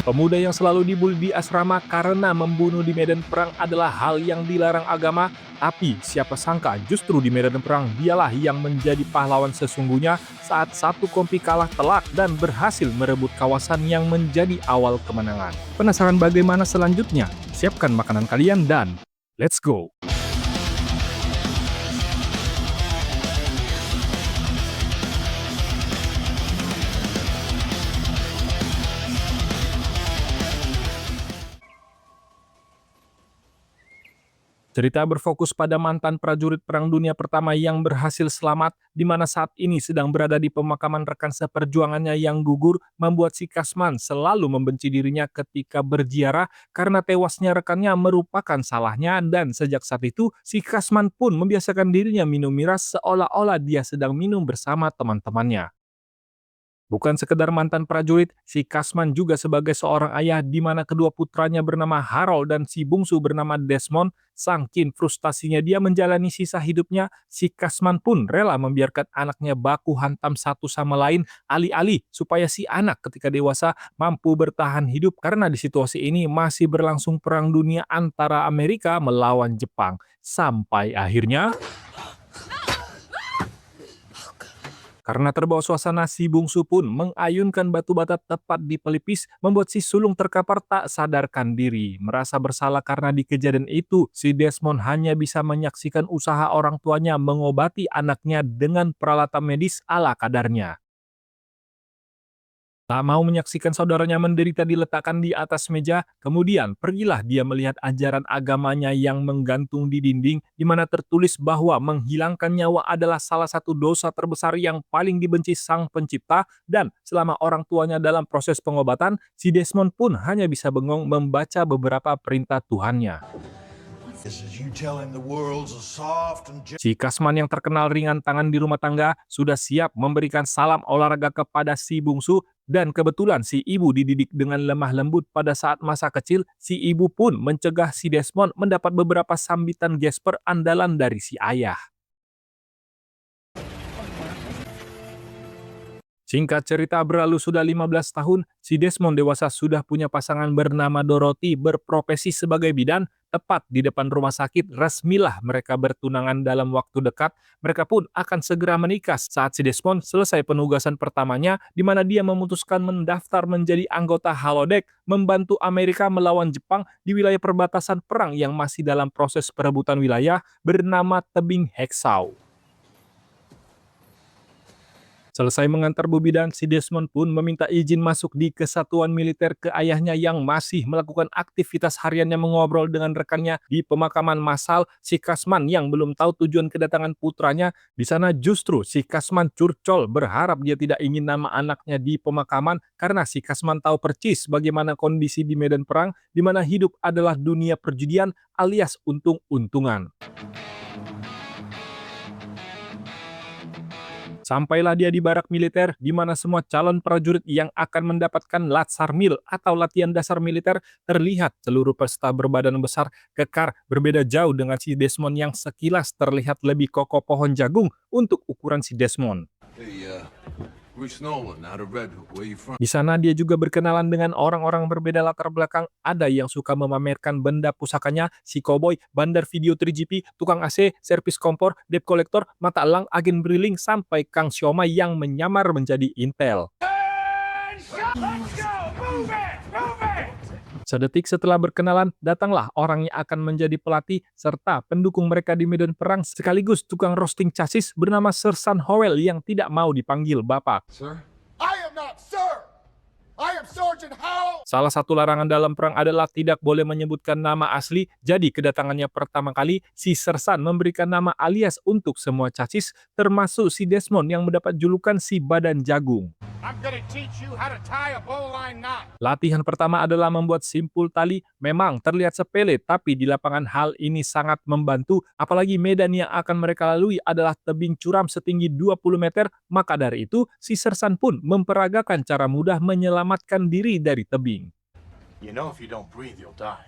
Pemuda yang selalu dibully di asrama karena membunuh di medan perang adalah hal yang dilarang agama, tapi siapa sangka justru di medan perang dialah yang menjadi pahlawan sesungguhnya saat satu kompi kalah telak dan berhasil merebut kawasan yang menjadi awal kemenangan. Penasaran bagaimana selanjutnya? Siapkan makanan kalian dan let's go! Cerita berfokus pada mantan prajurit Perang Dunia Pertama yang berhasil selamat, di mana saat ini sedang berada di pemakaman rekan seperjuangannya yang gugur, membuat si Kasman selalu membenci dirinya ketika berziarah karena tewasnya rekannya merupakan salahnya, dan sejak saat itu si Kasman pun membiasakan dirinya minum miras seolah-olah dia sedang minum bersama teman-temannya. Bukan sekedar mantan prajurit, si Kasman juga sebagai seorang ayah di mana kedua putranya bernama Harold dan si bungsu bernama Desmond. Saking frustasinya dia menjalani sisa hidupnya, si Kasman pun rela membiarkan anaknya baku hantam satu sama lain, alih-alih supaya si anak ketika dewasa mampu bertahan hidup karena di situasi ini masih berlangsung perang dunia antara Amerika melawan Jepang. Sampai akhirnya karena terbawa suasana, si bungsu pun mengayunkan batu bata tepat di pelipis, membuat si sulung terkapar tak sadarkan diri. Merasa bersalah karena di kejadian itu, si Desmond hanya bisa menyaksikan usaha orang tuanya mengobati anaknya dengan peralatan medis ala kadarnya. Tak mau menyaksikan saudaranya menderita diletakkan di atas meja, kemudian pergilah dia melihat ajaran agamanya yang menggantung di dinding, di mana tertulis bahwa menghilangkan nyawa adalah salah satu dosa terbesar yang paling dibenci Sang Pencipta, dan selama orang tuanya dalam proses pengobatan, si Desmond pun hanya bisa bengong membaca beberapa perintah Tuhannya. Si Kasman yang terkenal ringan tangan di rumah tangga sudah siap memberikan salam olahraga kepada si bungsu, dan kebetulan si ibu dididik dengan lemah lembut pada saat masa kecil, si ibu pun mencegah si Desmond mendapat beberapa sambitan gesper andalan dari si ayah. Singkat cerita, berlalu sudah 15 tahun, si Desmond dewasa sudah punya pasangan bernama Dorothy, berprofesi sebagai bidan. Tepat di depan rumah sakit, resmilah mereka bertunangan dalam waktu dekat. Mereka pun akan segera menikah saat si Desmond selesai penugasan pertamanya, di mana dia memutuskan mendaftar menjadi anggota halodeck, membantu Amerika melawan Jepang di wilayah perbatasan perang yang masih dalam proses perebutan wilayah bernama Tebing Heksau. Selesai mengantar Bu Bidan, si Desmond pun meminta izin masuk di kesatuan militer ke ayahnya yang masih melakukan aktivitas hariannya mengobrol dengan rekannya di pemakaman massal. Si Kasman yang belum tahu tujuan kedatangan putranya, di sana justru si Kasman curcol berharap dia tidak ingin nama anaknya di pemakaman karena si Kasman tahu percis bagaimana kondisi di medan perang, di mana hidup adalah dunia perjudian alias untung-untungan. Sampailah dia di barak militer, di mana semua calon prajurit yang akan mendapatkan Latsarmil atau latihan dasar militer terlihat seluruh peserta berbadan besar, kekar, berbeda jauh dengan si Desmond yang sekilas terlihat lebih kokoh pohon jagung untuk ukuran si Desmond. Di sana dia juga berkenalan dengan orang-orang berbeda latar belakang. Ada yang suka memamerkan benda pusakanya, si koboi, bandar video 3GP, tukang AC, servis kompor, debt collector, mata elang, agen briling, sampai Kang Siomay yang menyamar menjadi Intel. Sedetik setelah berkenalan, datanglah orang yang akan menjadi pelatih serta pendukung mereka di medan perang sekaligus tukang roasting chassis bernama Sersan Howell yang tidak mau dipanggil Bapak. Sir? I am not sir! I am Sergeant Howell! Salah satu larangan dalam perang adalah tidak boleh menyebutkan nama asli, jadi kedatangannya pertama kali, si Sersan memberikan nama alias untuk semua chassis, termasuk si Desmond yang mendapat julukan si Badan Jagung. I'm gonna teach you how to tie a bowline knot. Latihan pertama adalah membuat simpul tali. Memang terlihat sepele, tapi di lapangan hal ini sangat membantu. Apalagi medan yang akan mereka lalui adalah tebing curam setinggi 20 meter. Maka dari itu, si Sersan pun memperagakan cara mudah menyelamatkan diri dari tebing. You know if you don't breathe, you'll die.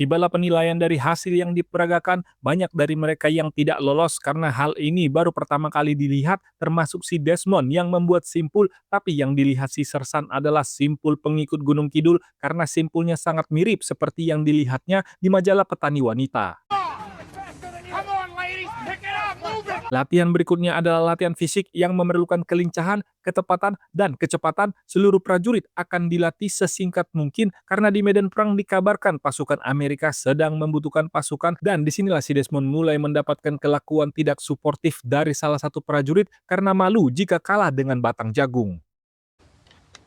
Tibalah penilaian dari hasil yang diperagakan, banyak dari mereka yang tidak lolos karena hal ini baru pertama kali dilihat, termasuk si Desmond yang membuat simpul, tapi yang dilihat si Sersan adalah simpul pengikut Gunung Kidul karena simpulnya sangat mirip seperti yang dilihatnya di majalah Petani Wanita. Come on, ladies, pick it up, move it! Latihan berikutnya adalah latihan fisik yang memerlukan kelincahan, ketepatan, dan kecepatan. Seluruh prajurit akan dilatih sesingkat mungkin karena di medan perang dikabarkan pasukan Amerika sedang membutuhkan pasukan, dan disinilah si Desmond mulai mendapatkan kelakuan tidak suportif dari salah satu prajurit karena malu jika kalah dengan batang jagung.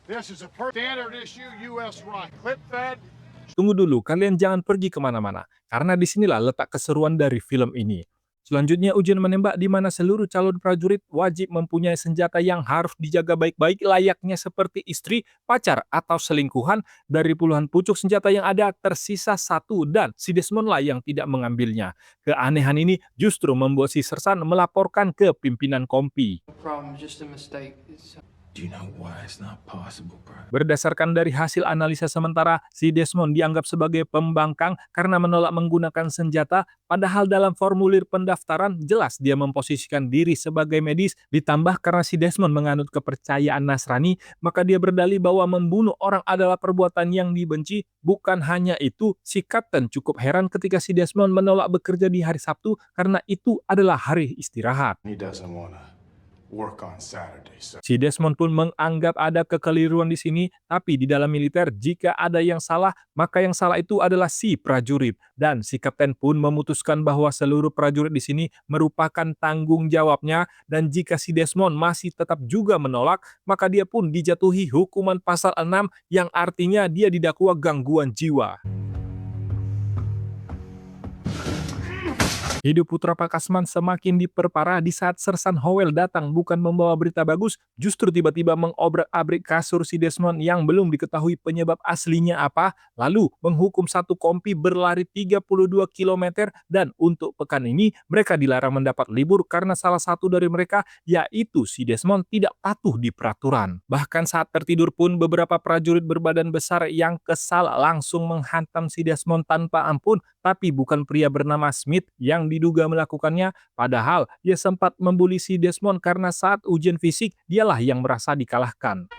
This is a standard issue U.S. rifle. Clip fed. Tunggu dulu, kalian jangan pergi kemana-mana, karena disinilah letak keseruan dari film ini. Selanjutnya ujian menembak di mana seluruh calon prajurit wajib mempunyai senjata yang harus dijaga baik-baik layaknya seperti istri, pacar, atau selingkuhan. Dari puluhan pucuk senjata yang ada, tersisa satu dan si Desmond lah yang tidak mengambilnya. Keanehan ini justru membuat si Sersan melaporkan ke pimpinan kompi. Problem, just a mistake. Do you know why it's not possible, bro? Berdasarkan dari hasil analisa sementara, si Desmond dianggap sebagai pembangkang karena menolak menggunakan senjata, padahal dalam formulir pendaftaran jelas dia memposisikan diri sebagai medis, ditambah karena si Desmond menganut kepercayaan Nasrani, maka dia berdalih bahwa membunuh orang adalah perbuatan yang dibenci. Bukan hanya itu, si Kapten cukup heran ketika si Desmond menolak bekerja di hari Sabtu karena itu adalah hari istirahat. He doesn't want to work on Saturday, so Si Desmond pun menganggap ada kekeliruan di sini, tapi di dalam militer jika ada yang salah, maka yang salah itu adalah si prajurit. Dan si kapten pun memutuskan bahwa seluruh prajurit di sini merupakan tanggung jawabnya, dan jika si Desmond masih tetap juga menolak, maka dia pun dijatuhi hukuman pasal 6 yang artinya dia didakwa gangguan jiwa. Hidup putra Pak Kasman semakin diperparah di saat Sersan Howell datang bukan membawa berita bagus, justru tiba-tiba mengobrak-abrik kasur si Desmond yang belum diketahui penyebab aslinya apa, lalu menghukum satu kompi berlari 32 km, dan untuk pekan ini mereka dilarang mendapat libur karena salah satu dari mereka, yaitu si Desmond, tidak patuh di peraturan. Bahkan saat tertidur pun beberapa prajurit berbadan besar yang kesal langsung menghantam si Desmond tanpa ampun, tapi bukan pria bernama Smith yang diduga melakukannya, padahal dia sempat membuli si Desmond karena saat ujian fisik dialah yang merasa dikalahkan.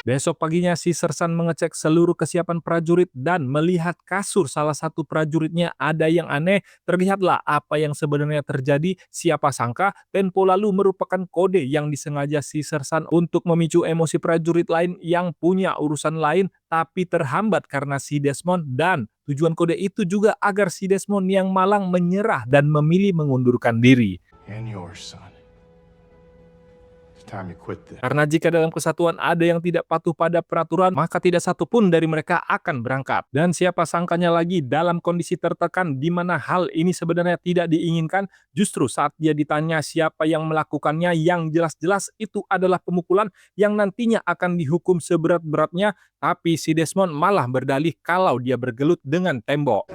Besok paginya si Sersan mengecek seluruh kesiapan prajurit dan melihat kasur salah satu prajuritnya ada yang aneh. Terlihatlah apa yang sebenarnya terjadi. Siapa sangka tempo lalu merupakan kode yang disengaja si Sersan untuk memicu emosi prajurit lain yang punya urusan lain tapi terhambat karena si Desmond, dan tujuan kode itu juga agar si Desmond yang malang menyerah dan memilih mengundurkan diri. and yours, son. It's time you quit this. Karena jika dalam kesatuan ada yang tidak patuh pada peraturan, maka tidak satu pun dari mereka akan berangkat. Dan siapa sangkanya lagi dalam kondisi tertekan di mana hal ini sebenarnya tidak diinginkan, justru saat dia ditanya siapa yang melakukannya, yang jelas-jelas itu adalah pemukulan yang nantinya akan dihukum seberat-beratnya, tapi si Desmond malah berdalih kalau dia bergelut dengan tembok.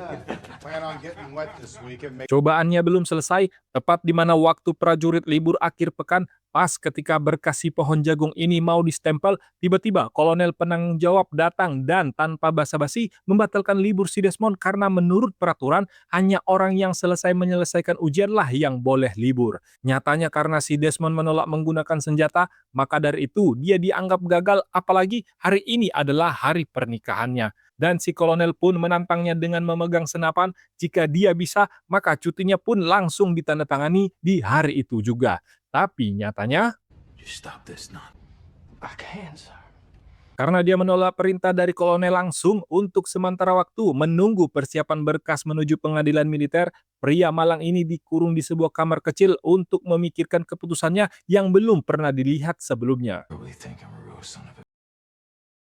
Plan on getting wet this week and make Cobaannya belum selesai, tepat di mana waktu prajurit libur akhir pekan, pas ketika berkas si pohon jagung ini mau distempel, tiba-tiba kolonel penanggung jawab datang dan tanpa basa-basi membatalkan libur si Desmond karena menurut peraturan hanya orang yang selesai menyelesaikan ujianlah yang boleh libur. Nyatanya karena si Desmond menolak menggunakan senjata, maka dari itu dia dianggap gagal, apalagi hari ini adalah hari pernikahannya. Dan si kolonel pun menantangnya dengan memegang senapan, jika dia bisa maka cutinya pun langsung ditandatangani di hari itu juga. Tapi nyatanya, You stop this now. I can, sir. karena dia menolak perintah dari kolonel langsung untuk sementara waktu menunggu persiapan berkas menuju pengadilan militer, pria malang ini dikurung di sebuah kamar kecil untuk memikirkan keputusannya yang belum pernah dilihat sebelumnya. Probably think I'm a real son of a...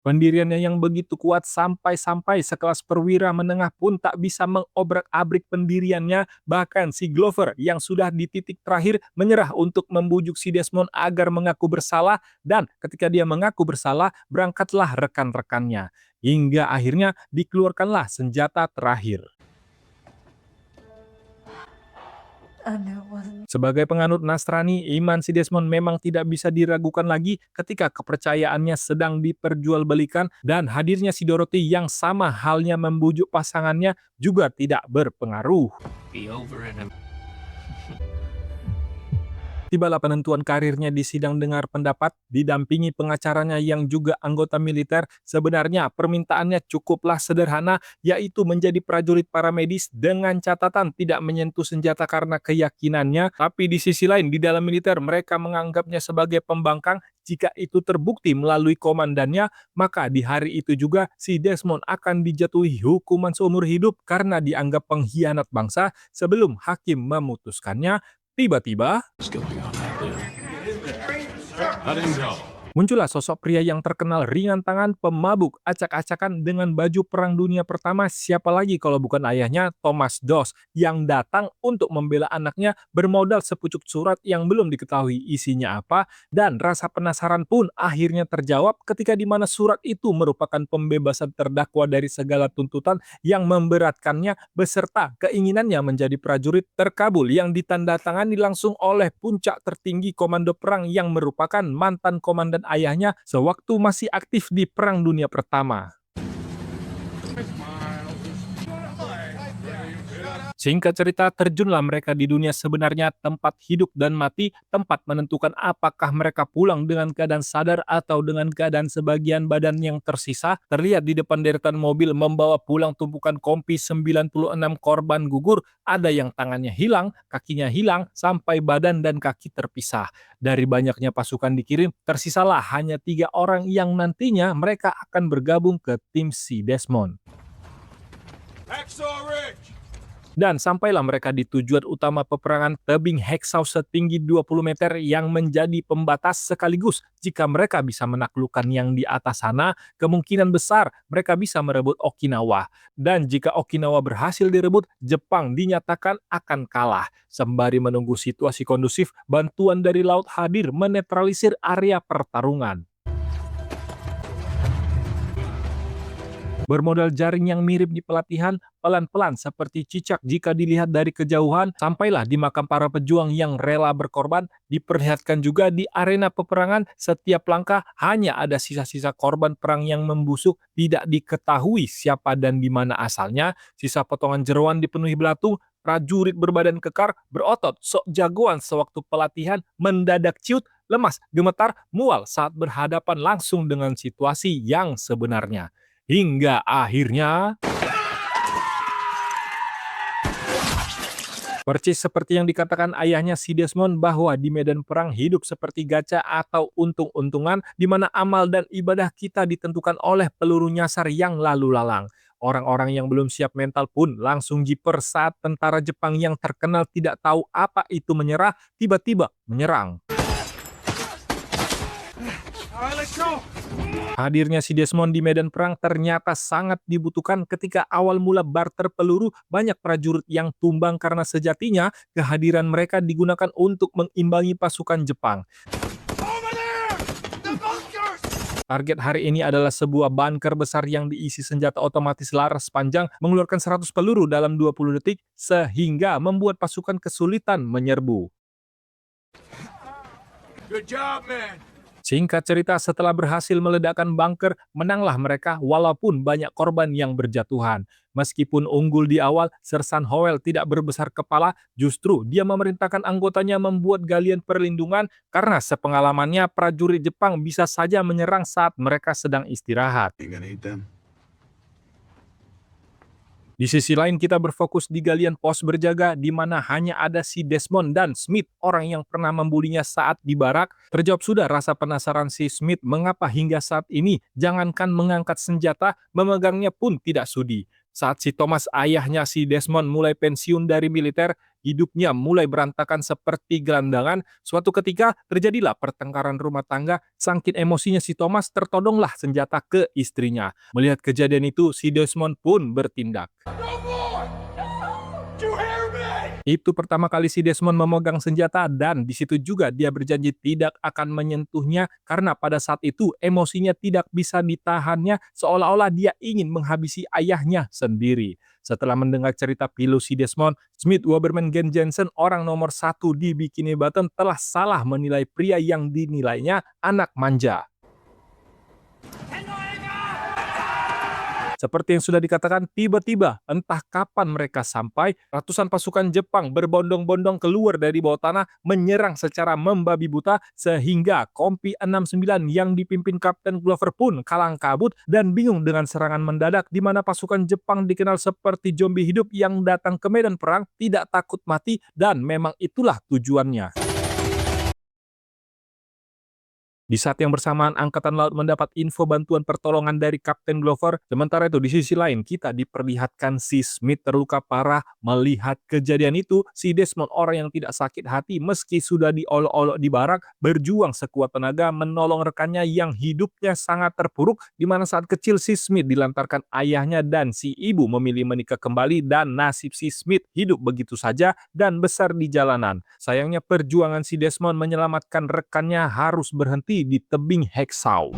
Pendiriannya yang begitu kuat sampai-sampai sekelas perwira menengah pun tak bisa mengobrak-abrik pendiriannya. Bahkan si Glover yang sudah di titik terakhir menyerah untuk membujuk si Desmond agar mengaku bersalah, dan ketika dia mengaku bersalah, berangkatlah rekan-rekannya. Hingga akhirnya dikeluarkanlah senjata terakhir. I knew it wasn't Sebagai penganut Nasrani, iman si Desmond memang tidak bisa diragukan lagi ketika kepercayaannya sedang diperjualbelikan dan hadirnya si Dorothy yang sama halnya membujuk pasangannya juga tidak berpengaruh. Be over in a Tibalah penentuan karirnya di sidang dengar pendapat, didampingi pengacaranya yang juga anggota militer. Sebenarnya permintaannya cukuplah sederhana, yaitu menjadi prajurit paramedis dengan catatan tidak menyentuh senjata karena keyakinannya. Tapi di sisi lain, di dalam militer mereka menganggapnya sebagai pembangkang. Jika itu terbukti melalui komandannya, maka di hari itu juga si Desmond akan dijatuhi hukuman seumur hidup karena dianggap pengkhianat bangsa sebelum hakim memutuskannya. Tiba-tiba, What's going on out there? I didn't go. muncullah sosok pria yang terkenal ringan tangan, pemabuk, acak-acakan dengan baju Perang Dunia Pertama. Siapa lagi kalau bukan ayahnya, Thomas Doss, yang datang untuk membela anaknya bermodal sepucuk surat yang belum diketahui isinya apa, dan rasa penasaran pun akhirnya terjawab ketika di mana surat itu merupakan pembebasan terdakwa dari segala tuntutan yang memberatkannya beserta keinginannya menjadi prajurit terkabul yang ditandatangani langsung oleh puncak tertinggi komando perang yang merupakan mantan komandan ayahnya sewaktu masih aktif di Perang Dunia Pertama. Singkat cerita, terjunlah mereka di dunia sebenarnya, tempat hidup dan mati, tempat menentukan apakah mereka pulang dengan keadaan sadar atau dengan keadaan sebagian badan yang tersisa. Terlihat di depan deretan mobil membawa pulang tumpukan kompi 96 korban gugur, ada yang tangannya hilang, kakinya hilang, sampai badan dan kaki terpisah. Dari banyaknya pasukan dikirim, tersisalah hanya 3 orang yang nantinya mereka akan bergabung ke tim si Desmond. Hacksaw Ridge! Dan sampailah mereka di tujuan utama peperangan, tebing Hacksaw setinggi 20 meter yang menjadi pembatas sekaligus. Jika mereka bisa menaklukkan yang di atas sana, kemungkinan besar mereka bisa merebut Okinawa. Dan jika Okinawa berhasil direbut, Jepang dinyatakan akan kalah. Sembari menunggu situasi kondusif, bantuan dari laut hadir menetralisir area pertarungan. Bermodal jaring yang mirip di pelatihan, pelan-pelan seperti cicak jika dilihat dari kejauhan, sampailah di makam para pejuang yang rela berkorban. Diperlihatkan juga di arena peperangan, setiap langkah hanya ada sisa-sisa korban perang yang membusuk, tidak diketahui siapa dan di mana asalnya, sisa potongan jeroan dipenuhi belatung, prajurit berbadan kekar, berotot, sok jagoan sewaktu pelatihan, mendadak ciut, lemas, gemetar, mual saat berhadapan langsung dengan situasi yang sebenarnya. Hingga akhirnya, percis seperti yang dikatakan ayahnya si Desmond bahwa di medan perang hidup seperti gacha atau untung-untungan di mana amal dan ibadah kita ditentukan oleh peluru nyasar yang lalu lalang. Orang-orang yang belum siap mental pun langsung jiper saat tentara Jepang yang terkenal tidak tahu apa itu menyerah, tiba-tiba menyerang. Hadirnya si Desmond di medan perang ternyata sangat dibutuhkan ketika awal mula barter peluru, banyak prajurit yang tumbang karena sejatinya kehadiran mereka digunakan untuk mengimbangi pasukan Jepang. Target hari ini adalah sebuah bunker besar yang diisi senjata otomatis laras panjang mengeluarkan 100 peluru dalam 20 detik sehingga membuat pasukan kesulitan menyerbu. Good job, man! Singkat cerita, setelah berhasil meledakkan bunker, menanglah mereka walaupun banyak korban yang berjatuhan. Meskipun unggul di awal, Sersan Howell tidak berbesar kepala, justru dia memerintahkan anggotanya membuat galian perlindungan karena sepengalamannya prajurit Jepang bisa saja menyerang saat mereka sedang istirahat. You gonna eat them? Di sisi lain kita berfokus di galian pos berjaga di mana hanya ada si Desmond dan Smith, orang yang pernah membulinya saat di barak. Terjawab sudah rasa penasaran si Smith mengapa hingga saat ini jangankan mengangkat senjata, memegangnya pun tidak sudi. Saat si Thomas, ayahnya si Desmond, mulai pensiun dari militer, hidupnya mulai berantakan seperti gelandangan. Suatu ketika terjadilah pertengkaran rumah tangga. Saking emosinya si Thomas, tertodonglah senjata ke istrinya. Melihat kejadian itu, si Desmond pun bertindak. No more! You hear me? Itu pertama kali si Desmond memegang senjata dan di situ juga dia berjanji tidak akan menyentuhnya karena pada saat itu emosinya tidak bisa ditahannya seolah-olah dia ingin menghabisi ayahnya sendiri. Setelah mendengar cerita pilu si Desmond, Smith Waberman Gen Jensen orang nomor 1 di Bikini Bottom telah salah menilai pria yang dinilainya anak manja. Seperti yang sudah dikatakan, tiba-tiba entah kapan mereka sampai, ratusan pasukan Jepang berbondong-bondong keluar dari bawah tanah menyerang secara membabi buta sehingga Kompi 69 yang dipimpin Kapten Glover pun kalang kabut dan bingung dengan serangan mendadak di mana pasukan Jepang dikenal seperti zombie hidup yang datang ke medan perang tidak takut mati dan memang itulah tujuannya. Di saat yang bersamaan, Angkatan Laut mendapat info bantuan pertolongan dari Kapten Glover. Sementara itu, di sisi lain, kita diperlihatkan si Smith terluka parah. Melihat kejadian itu, si Desmond, orang yang tidak sakit hati meski sudah diolok-olok di barak, berjuang sekuat tenaga menolong rekannya yang hidupnya sangat terpuruk, di mana saat kecil si Smith dilantarkan ayahnya dan si ibu memilih menikah kembali dan nasib si Smith hidup begitu saja dan besar di jalanan. Sayangnya perjuangan si Desmond menyelamatkan rekannya harus berhenti di tebing Hacksaw.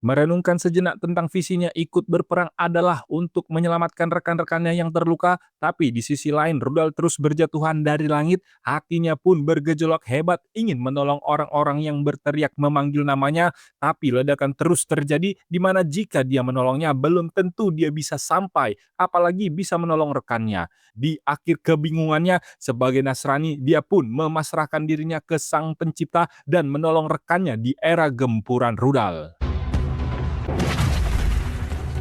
Merenungkan sejenak tentang visinya ikut berperang adalah untuk menyelamatkan rekan-rekannya yang terluka, tapi di sisi lain rudal terus berjatuhan dari langit, hatinya pun bergejolak hebat ingin menolong orang-orang yang berteriak memanggil namanya, tapi ledakan terus terjadi di mana jika dia menolongnya belum tentu dia bisa sampai, apalagi bisa menolong rekannya. Di akhir kebingungannya sebagai Nasrani, dia pun memasrahkan dirinya ke Sang Pencipta dan menolong rekannya di era gempuran rudal.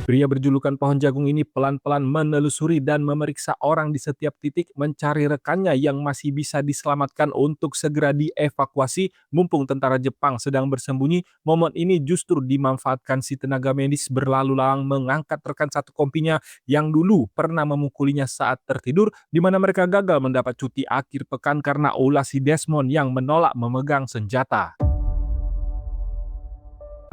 Pria berjulukan Pohon Jagung ini pelan-pelan menelusuri dan memeriksa orang di setiap titik mencari rekannya yang masih bisa diselamatkan untuk segera dievakuasi mumpung tentara Jepang sedang bersembunyi. Momen ini justru dimanfaatkan si tenaga medis berlalu lalang mengangkat rekan satu kompinya yang dulu pernah memukulinya saat tertidur, di mana mereka gagal mendapat cuti akhir pekan karena ulah si Desmond yang menolak memegang senjata.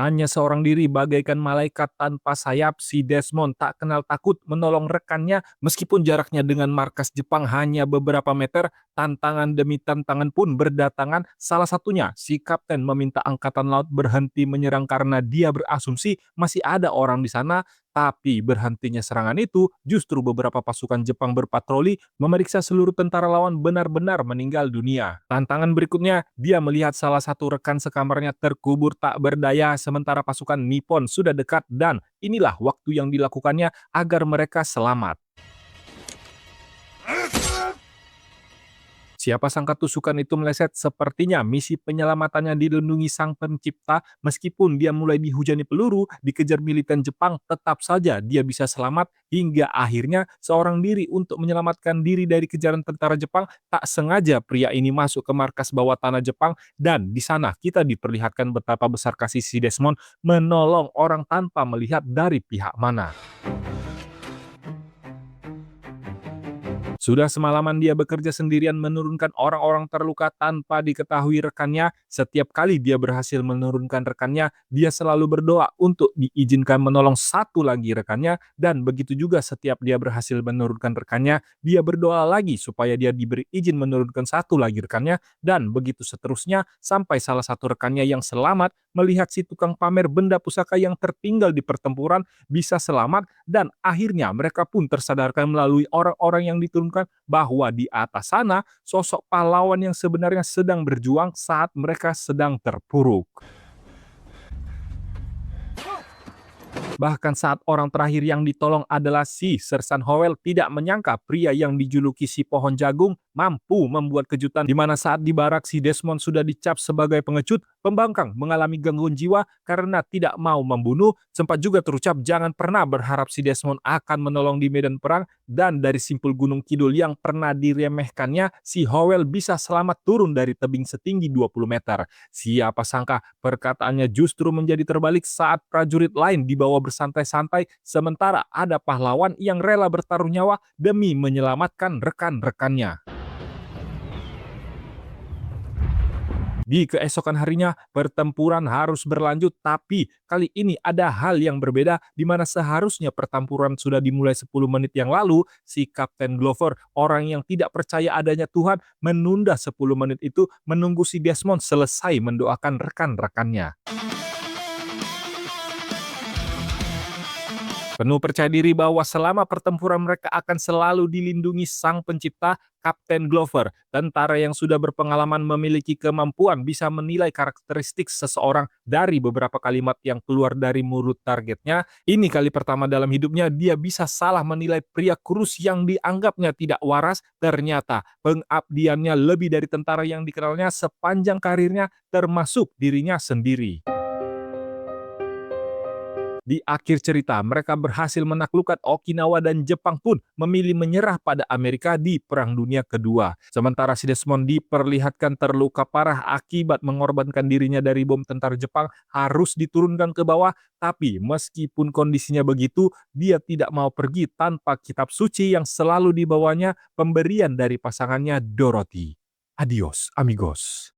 Hanya seorang diri bagaikan malaikat tanpa sayap, si Desmond tak kenal takut menolong rekannya meskipun jaraknya dengan markas Jepang hanya beberapa meter. Tantangan demi tantangan pun berdatangan. Salah satunya, si kapten meminta Angkatan Laut berhenti menyerang karena dia berasumsi masih ada orang di sana. Tapi berhentinya serangan itu, justru beberapa pasukan Jepang berpatroli memeriksa seluruh tentara lawan benar-benar meninggal dunia. Tantangan berikutnya, dia melihat salah satu rekan sekamarnya terkubur tak berdaya sementara pasukan Nippon sudah dekat dan inilah waktu yang dilakukannya agar mereka selamat. Siapa sangka tusukan itu meleset, sepertinya misi penyelamatannya dilindungi Sang Pencipta. Meskipun dia mulai dihujani peluru, dikejar militan Jepang, tetap saja dia bisa selamat hingga akhirnya seorang diri untuk menyelamatkan diri dari kejaran tentara Jepang. Tak sengaja pria ini masuk ke markas bawah tanah Jepang dan di sana kita diperlihatkan betapa besar kasih si Desmond menolong orang tanpa melihat dari pihak mana. Sudah semalaman dia bekerja sendirian menurunkan orang-orang terluka tanpa diketahui rekannya. Setiap kali dia berhasil menurunkan rekannya, dia selalu berdoa untuk diizinkan menolong satu lagi rekannya. Dan begitu juga setiap dia berhasil menurunkan rekannya, dia berdoa lagi supaya dia diberi izin menurunkan satu lagi rekannya. Dan begitu seterusnya sampai salah satu rekannya yang selamat melihat si tukang pamer benda pusaka yang tertinggal di pertempuran bisa selamat dan akhirnya mereka pun tersadarkan melalui orang-orang yang diturunkan bahwa di atas sana sosok pahlawan yang sebenarnya sedang berjuang saat mereka sedang terpuruk. Bahkan saat orang terakhir yang ditolong adalah si Sersan Howell tidak menyangka pria yang dijuluki si Pohon Jagung mampu membuat kejutan di mana saat di barak si Desmond sudah dicap sebagai pengecut, pembangkang mengalami gangguan jiwa karena tidak mau membunuh. Sempat juga terucap jangan pernah berharap si Desmond akan menolong di medan perang dan dari simpul Gunung Kidul yang pernah diremehkannya, si Howell bisa selamat turun dari tebing setinggi 20 meter. Siapa sangka perkataannya justru menjadi terbalik saat prajurit lain dibawa bersantai-santai sementara ada pahlawan yang rela bertaruh nyawa demi menyelamatkan rekan-rekannya. Di keesokan harinya, pertempuran harus berlanjut, tapi kali ini ada hal yang berbeda di mana seharusnya pertempuran sudah dimulai 10 menit yang lalu, si Kapten Glover, orang yang tidak percaya adanya Tuhan, menunda 10 menit itu menunggu si Desmond selesai mendoakan rekan-rekannya. Penuh percaya diri bahwa selama pertempuran mereka akan selalu dilindungi Sang Pencipta, Kapten Glover, tentara yang sudah berpengalaman memiliki kemampuan bisa menilai karakteristik seseorang dari beberapa kalimat yang keluar dari mulut targetnya. Ini kali pertama dalam hidupnya dia bisa salah menilai pria kurus yang dianggapnya tidak waras. Ternyata pengabdiannya lebih dari tentara yang dikenalnya sepanjang karirnya, termasuk dirinya sendiri. Di akhir cerita, mereka berhasil menaklukkan Okinawa dan Jepang pun memilih menyerah pada Amerika di Perang Dunia Kedua. Sementara si Desmond diperlihatkan terluka parah akibat mengorbankan dirinya dari bom tentara Jepang harus diturunkan ke bawah, tapi meskipun kondisinya begitu, dia tidak mau pergi tanpa kitab suci yang selalu dibawanya, pemberian dari pasangannya Dorothy. Adios, amigos.